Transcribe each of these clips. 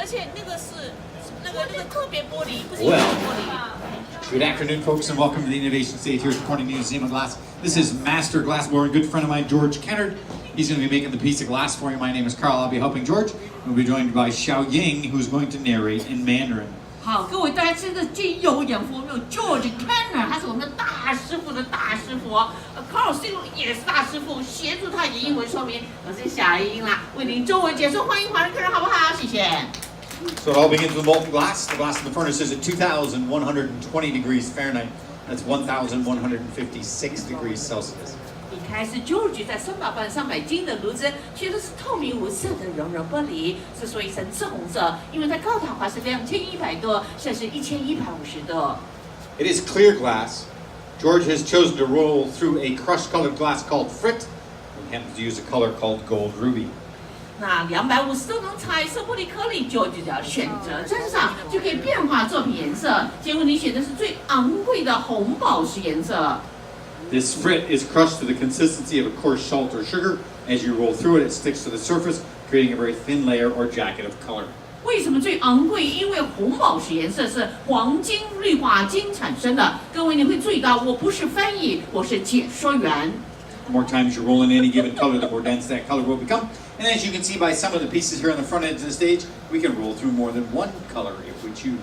而且那个是那个特别玻璃，不是一般玻璃。Good afternoon, folks, and welcome to the Innovation Stage here at the Corning Museum of Glass. This is Master Glassblower, a good friend of mine, George Kennard. He's going to be making the piece of glass for you. My name is Carl. I'll be helping George. We'll be joined by Xiao Ying, who's going to narrate in Mandarin. 好，各位大家真的既有眼福，我们有 George Kennard， 他是我们的大师傅的大师傅哦。Carl 也是大师傅，协助他以英文说明。我是小英啦，为您中文解说，欢迎华人客人，好不好？谢谢。 So it all begins with molten glass. The glass in the furnace is at 2,120 degrees Fahrenheit. That's 1,156 degrees Celsius. 一开始 George 在300斤的炉子，其实是透明无色的熔融玻璃，之所以呈赤红色，因为它高糖化是2100度，摄氏1150度。 It is clear glass. George has chosen to roll through a crushed-colored glass called frit. He happens to use a color called gold ruby. 那250多种彩色玻璃颗粒，George只要选择沾上，就可以变化作品颜色。结果你选的是最昂贵的红宝石颜色。 This frit is crushed to the consistency of a coarse salt or sugar. As you roll through it, it sticks to the surface, creating a very thin layer or jacket of color. 为什么最昂贵？因为红宝石颜色是黄金氯化金产生的。各位，你会注意到，我不是翻译，我是解说员。 The more times you roll in any given color, the more dense that color will become. And as you can see by some of the pieces here on the front edge of the stage, we can roll through more than one color if we choose.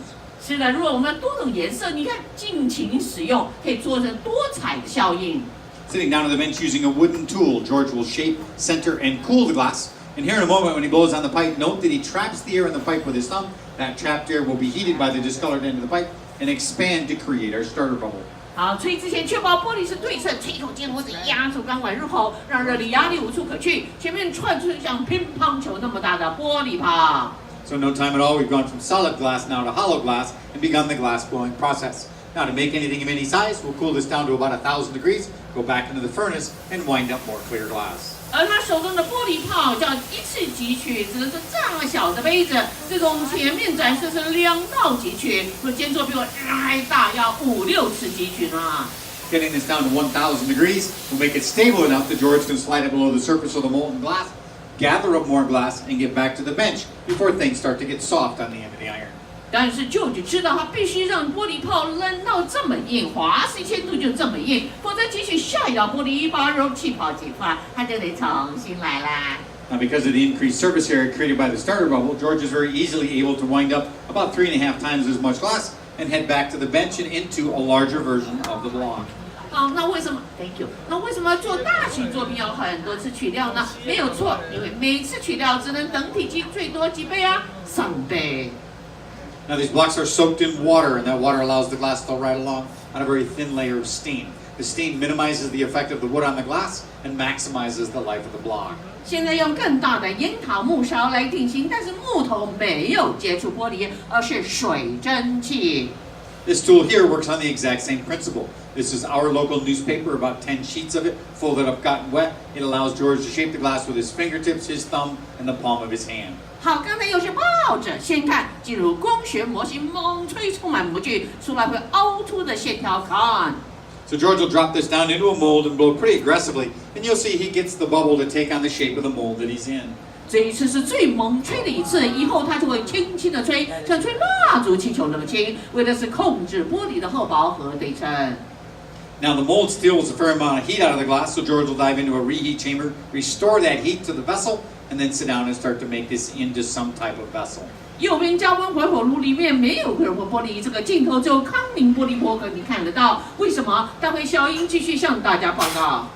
是的，如果我们要多种颜色，你看尽情使用，可以做成多彩的效应。 Sitting down on the bench using a wooden tool, George will shape, center, and cool the glass. And here in a moment, when he blows on the pipe, note that he traps the air in the pipe with his thumb. That trapped air will be heated by the discolored end of the pipe and expand to create our starter bubble. 好，吹之前确保玻璃是对称，吹口间或者压住钢管入口，让热力压力无处可去，前面窜出像乒乓球那么大的玻璃泡。 So in no time at all, we've gone from solid glass now to hollow glass and begun the glass blowing process. Now to make anything of any size, we'll cool this down to about 1,000 degrees, go back into the furnace, and wind up more clear glass. 而他手中的玻璃泡叫一次汲取，指的是这么小的杯子。这种前面展示是2道汲取，可间做比我还大，要5、6次汲取呢。 Getting this down to 1,000 degrees will make it stable enough that George can slide it below the surface of the molten glass, gather up more glass, and get back to the bench before things start to get soft on the end of the iron. 但是George知道他必须让玻璃泡冷到这么硬，华氏1000度就这么硬，否则汲取下一道玻璃把容气泡挤化，他就得重新来啦。 Now because of the increased surface area created by the starter bubble, George is very easily able to wind up about 3.5 times as much glass and head back to the bench and into a larger version of the block. 好，那为什么 ？Thank you。那为什么做大型作品要很多次取料呢？没有错，因为每次取料只能等体积最多几倍啊？3倍。 Now these blocks are soaked in water, and that water allows the glass to ride along on a very thin layer of steam. The steam minimizes the effect of the wood on the glass and maximizes the life of the block. 现在用更大的樱桃木勺来定型，但是木头没有接触玻璃，而是水蒸气。 This tool here works on the exact same principle. This is our local newspaper, about 10 sheets of it, folded up, gotten wet. It allows George to shape the glass with his fingertips, his thumb, and the palm of his hand. 好，刚才又是抱着，先看进入光学模型，猛吹充满模具，出来会凹凸的线条，看。 So George will drop this down into a mold and blow pretty aggressively, and you'll see he gets the bubble to take on the shape of the mold that he's in. 这一次是最猛吹的一次，以后他就会轻轻的吹，像吹蜡烛气球那么轻，为的是控制玻璃的厚薄和对称。 Now the mold steals a fair amount of heat out of the glass, so George will dive into a reheat chamber, restore that heat to the vessel, and then sit down and start to make this into some type of vessel. 右边加温回火炉里面没有回火玻璃，这个镜头只有康宁玻璃波可你看得到。为什么？待会小英继续向大家报告。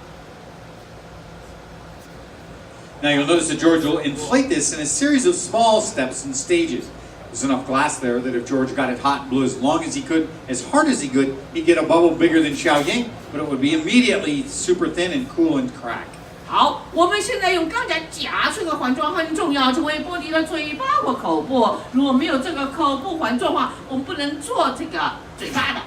Now you'll notice that George will inflate this in a series of small steps and stages. There's enough glass there that if George got it hot and blew as long as he could, as hard as he could, he'd get a bubble bigger than Xiao Ying, but it would be immediately super thin and cool and crack. 好，我们现在用钢夹夹这个环状很重要，成为玻璃的嘴巴或口部。如果没有这个口部环状的话，我们不能做这个嘴巴的。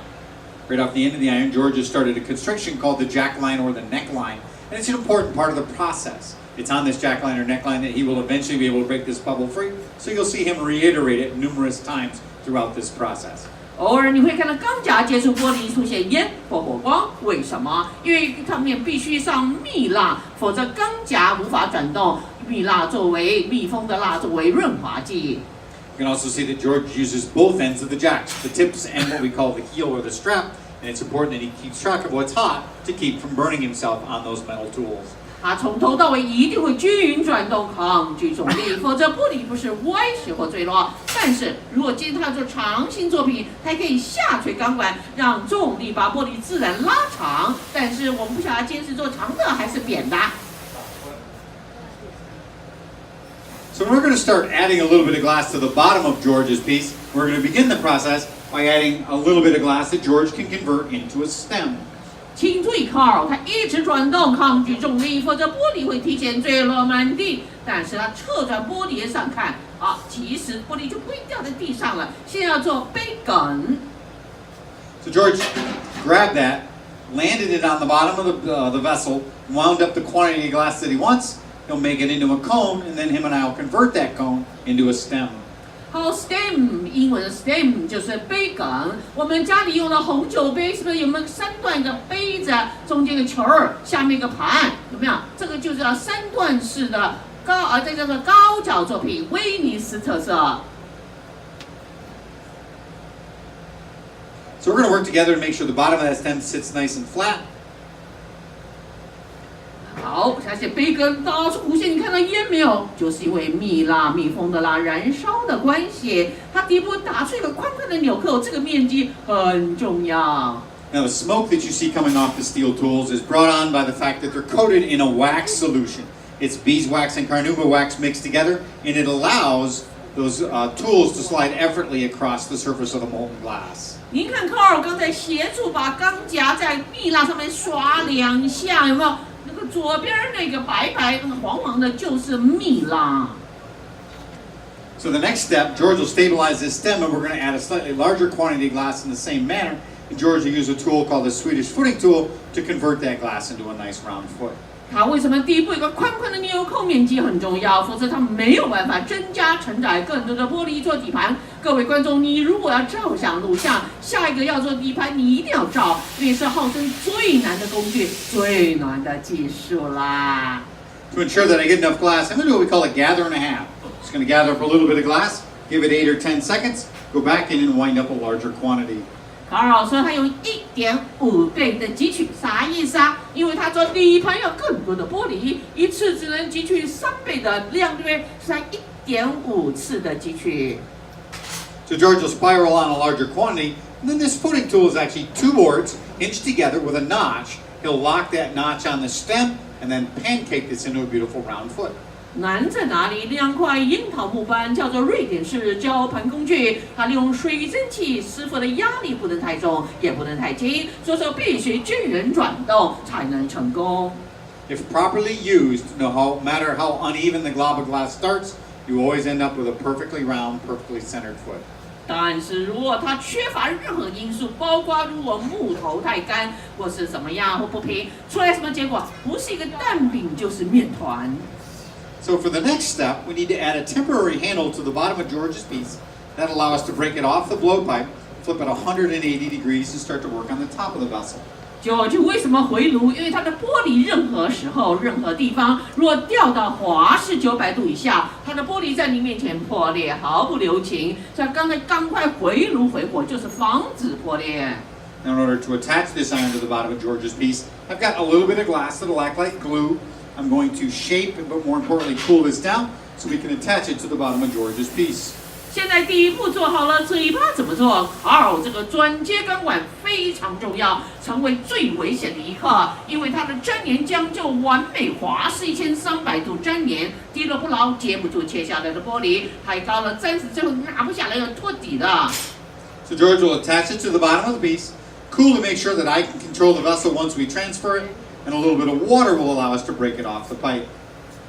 Right off the end of the iron, George has started a constriction called the jack line or the neckline, and it's an important part of the process. It's on this jack line or neckline that he will eventually be able to break this bubble free, so you'll see him reiterate it numerous times throughout this process. 偶尔你会看到钢夹接触玻璃出现烟或火光，为什么？因为上面必须上蜜蜡，否则钢夹无法转动。蜜蜡作为密封的蜡作为润滑剂。You can also see that George uses both ends of the jacks, the tips and what we call the heel or the strap, and it's important that he keeps track of what's hot to keep from burning himself on those metal tools. 它从头到尾一定会均匀转动，抗拒重力，否则玻璃不是歪斜或坠落。但是如果今天它做长形作品，它可以下垂钢管，让重力把玻璃自然拉长。但是我们不晓得今天是做长的还是扁的。 So we're going to start adding a little bit of glass to the bottom of George's piece. We're going to begin the process by adding a little bit of glass that George can convert into a stem. 请注意 ，Carl， 它一直转动，抗拒重力，否则玻璃会提前坠落满地。但是它侧转玻璃上看，啊，其实玻璃就不会掉在地上了。现在要做杯梗。 So George grabbed that, landed it on the bottom of the vessel, wound up the quantity of glass that he wants. He'll make it into a cone, and then him and I will convert that cone into a stem. 好 ，stem 英文的 stem 就是杯梗。我们家里用的红酒杯，是不是有没有三段一个杯子，中间一个球儿，下面一个盘，有没有？这个就叫三段式的这叫做高脚作品，威尼斯特色。 So we're going to work together to make sure the bottom of that stem sits nice and flat. 好，而且杯根到处弧线，你看到烟没有？就是因为密封的燃烧的关系，它底部打出一个宽宽的纽扣，这个面积很重要。 Now the smoke that you see coming off the steel tools is brought on by the fact that they're coated in a wax solution. It's beeswax and carnauba wax mixed together, and it allows those tools to slide effortlessly across the surface of the molten glass. 您看，Carl刚才协助把钢夹在蜜蜡上面刷2下，有没有？那个左边那个白那个黄的，就是蜜蜡。 So the next step, George will stabilize this stem, and we're going to add a slightly larger quantity of glass in the same manner. And George will use a tool called the Swedish footing tool to convert that glass into a nice round foot. 它为什么底部有个宽宽的纽扣面积很重要？否则它没有办法增加承载更多的玻璃做底盘。各位观众，你如果要照相录像，下一个要做底盘，你一定要照，因为是号称最难的工具、最难的技术啦。 To ensure that I get enough glass, I'm going to do what we call a gather and a half. Just going to gather up a little bit of glass, give it 8 or 10 seconds, go back in and wind up a larger quantity. 卡尔说他用1.5倍的汲取，啥意思啊？因为他做底盘要更多的玻璃，一次只能汲取3倍的量，对不对？是他1.5次的汲取。 So George will spiral on a larger quantity, and then this footing tool is actually 2 boards hinged together with a notch. He'll lock that notch on the stem and then pancake this into a beautiful round foot. 难在哪里？2块樱桃木板叫做瑞典式绞盘工具，它利用水蒸气，师傅的压力不能太重，也不能太轻，所以说必须均匀转动才能成功。 If properly used, no matter how uneven the glob of glass starts, you always end up with a perfectly round, perfectly centered foot. 但是如果它缺乏任何因素，包括如果木头太干或是怎么样或不平，出来什么结果？不是一个蛋饼就是面团。 So for the next step, we need to add a temporary handle to the bottom of George's piece. That'll allow us to break it off the blowpipe, flip it 180 degrees, and start to work on the top of the vessel. 就为什么回炉？因为它的玻璃任何时候、任何地方，如果掉到华氏900度以下，它的玻璃在你面前破裂毫不留情。所以刚才赶快回炉回火，就是防止破裂。 Now in order to attach this iron to the bottom of George's piece, I've got a little bit of glass that'll act like glue. I'm going to shape, but more importantly, cool this down so we can attach it to the bottom of George's piece. 现在第1步做好了，嘴巴怎么做？好，这个转接钢管非常重要，成为最危险的一刻，因为它的粘连将就完美，华氏1300度粘连，滴了不牢，接不住切下来的玻璃，太高了，暂时最后拿不下来，要脱底的。 So George will attach it to the bottom of the piece, cool to make sure that I can control the vessel once we transfer it, and a little bit of water will allow us to break it off the pipe.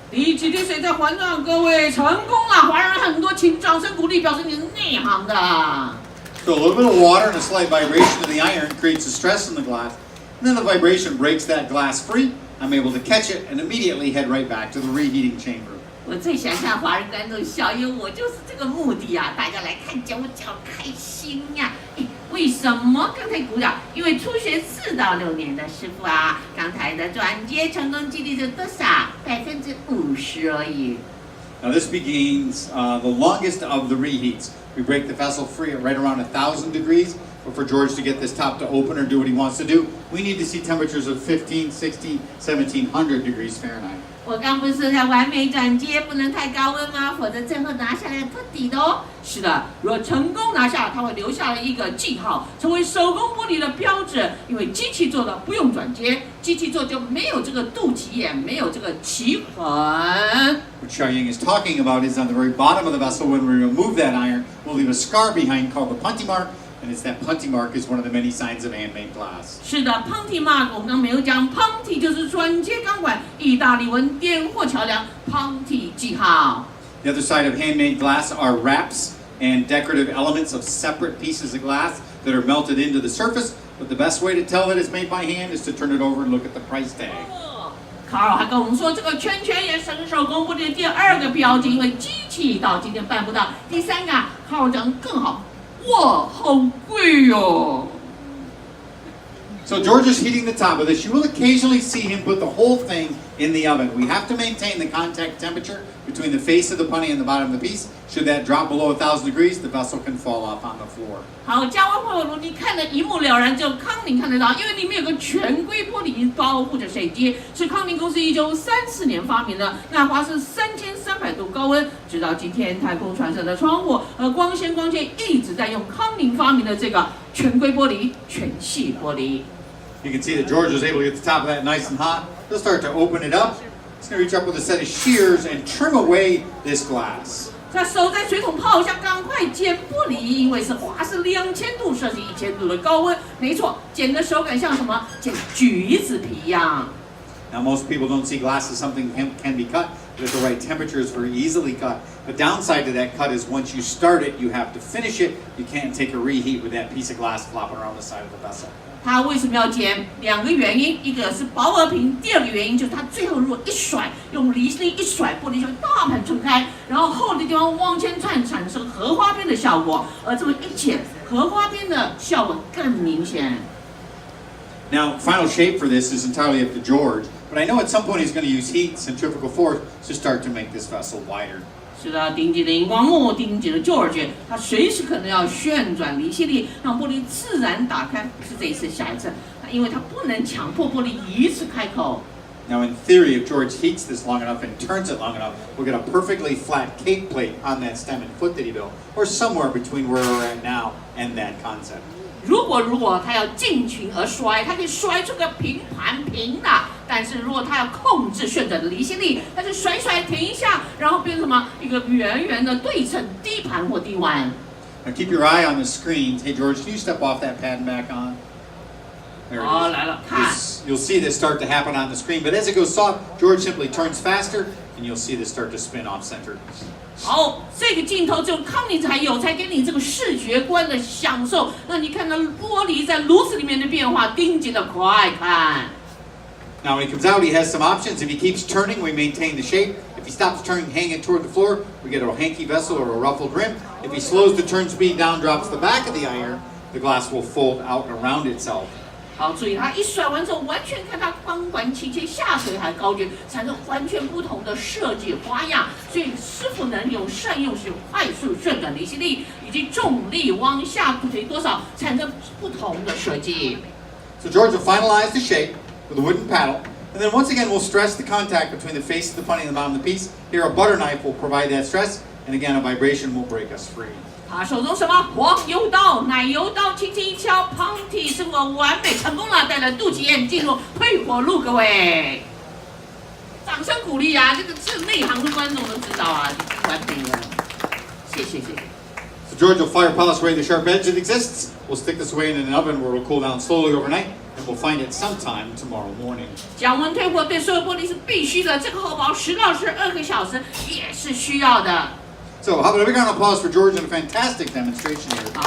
第几滴水在环绕，各位成功了，华人很多，请掌声鼓励，表示你是内行的。 So a little bit of water and a slight vibration of the iron creates a stress in the glass, and then the vibration breaks that glass free. I'm able to catch it and immediately head right back to the reheating chamber. 我最想向华人观众笑，因为我就是这个目的啊！大家来看脚开心呀！为什么刚才鼓掌？因为初学4到6年的师傅啊，刚才的转接成功几率是多少？50%而已。Now this begins the longest of the reheats. We break the vessel free at right around 1,000 degrees, but for George to get this top to open or do what he wants to do, we need to see temperatures of 15, 16, 1700 degrees Fahrenheit. 我刚不是说它完美转接不能太高温吗？否则最后拿下来不抵的哦。是的，如果成功拿下，它会留下一个记号，成为手工玻璃的标志。因为机器做的不用转接，机器做就没有这个肚脐眼，没有这个起痕。What Xiaoying is talking about is on the very bottom of the vessel. When we remove that iron, we'll leave a scar behind called the punty mark. And it's that punty mark is one of the many signs of handmade glass. 是的 ，punty mark 我们刚没有讲 ，punty 就是转接钢管，意大利文点或桥梁 ，punty 记号。The other side of handmade glass are wraps and decorative elements of separate pieces of glass that are melted into the surface. But the best way to tell that it's made by hand is to turn it over and look at the price tag. 卡尔还跟我们说，这个圈圈也是手工玻璃的第二个标记，因为机器到今天办不到。第三个，卡尔讲得更好。 哇，好贵哟！ So George is heating the top of this. You will occasionally see him put the whole thing in the oven. We have to maintain the contact temperature between the face of the punty and the bottom of the piece. Should that drop below 1,000 degrees, the vessel can fall off on the floor. 好，加温火炉你看得一目了然，只有康宁看得到，因为里面有个全硅玻璃包护着水机，是康宁公司1934年发明的，那华是3300度高温，直到今天太空船上的窗户和光纤光纤一直在用康宁发明的这个全硅玻璃、全细玻璃。 You can see that George was able to get the top of that nice and hot. He'll start to open it up. He's going to reach up with a set of shears and trim away this glass. 他手在水桶泡一下，赶快剪玻璃，因为是华氏2000度摄氏1000度的高温。没错，剪的手感像什么？剪橘子皮一样。 Now most people don't see glass as something that can be cut, but at the right temperature it's very easily cut. The downside to that cut is once you start it, you have to finish it. You can't take a reheat with that piece of glass flopping around the side of the vessel. 他为什么要剪？两个原因，一个是保和平，第二个原因就是他最后如果一甩，用离心力一甩，玻璃就会大盘撑开，然后厚的地方往前窜，产生荷花边的效果。而这么一剪，荷花边的效果更明显。 Now, final shape for this is entirely up to George, but I know at some point he's going to use heat, centrifugal force, to start to make this vessel wider. 是的，顶级的荧光幕，顶级的 George， 他随时可能要旋转离心力，让玻璃自然打开。不是这一次，下一次，因为他不能强迫玻璃一次开口。 Now, in theory, if George heats this long enough and turns it long enough, we'll get a perfectly flat cake plate on that stem and foot that he built, or somewhere between where we're at now and that concept. 如果他要尽情而摔，他可以摔出个平盘平的。但是如果他要控制旋转的离心力，他就甩停一下，然后变成什么？一个圆圆的对称低盘或低弯。 Now, keep your eye on the screen. Hey, George, can you step off that pad and back on? There it 哦，来了，看。 is. You'll see this start to happen on the screen, but as it goes soft, George simply turns faster, and you'll see this start to spin off center. 好，这个镜头只有康宁才有，才给你这个视觉观的享受，让你看到玻璃在炉子里面的变化，盯紧的快看。 Now, when he comes out, he has some options. If he keeps turning, we maintain the shape. If he stops turning, hanging toward the floor, we get a hanky vessel or a ruffled rim. If he slows the turn speed down, drops the back of the iron, the glass will fold out and around itself. 好，注意它一甩完之后，完全看它钢管倾斜，下垂还高举，产生完全不同的设计花样。所以师傅能善用使用快速旋转离心力以及重力往下推多少，产生不同的设计。 So George will finalize the shape with a wooden paddle. And then once again, we'll stress the contact between the face of the punty and the bottom of the piece. Here, a butter knife will provide that stress. And again, a vibration will break us free. 他手中什么黄油刀、奶油刀，轻轻一敲 ，Punty 师傅完美成功了，带着肚脐眼进入推火路，各位，掌声鼓励啊！这个是内行的观众都知道啊，完美了，谢谢。 So George will fire polish away the sharp edge that exists. We'll stick this away in an oven where it will cool down slowly overnight. And we'll find it sometime tomorrow morning. 降温退火对所有玻璃是必须的，这个厚薄10到12个小时也是需要的。 So how about a big round of applause for George and a fantastic demonstration here.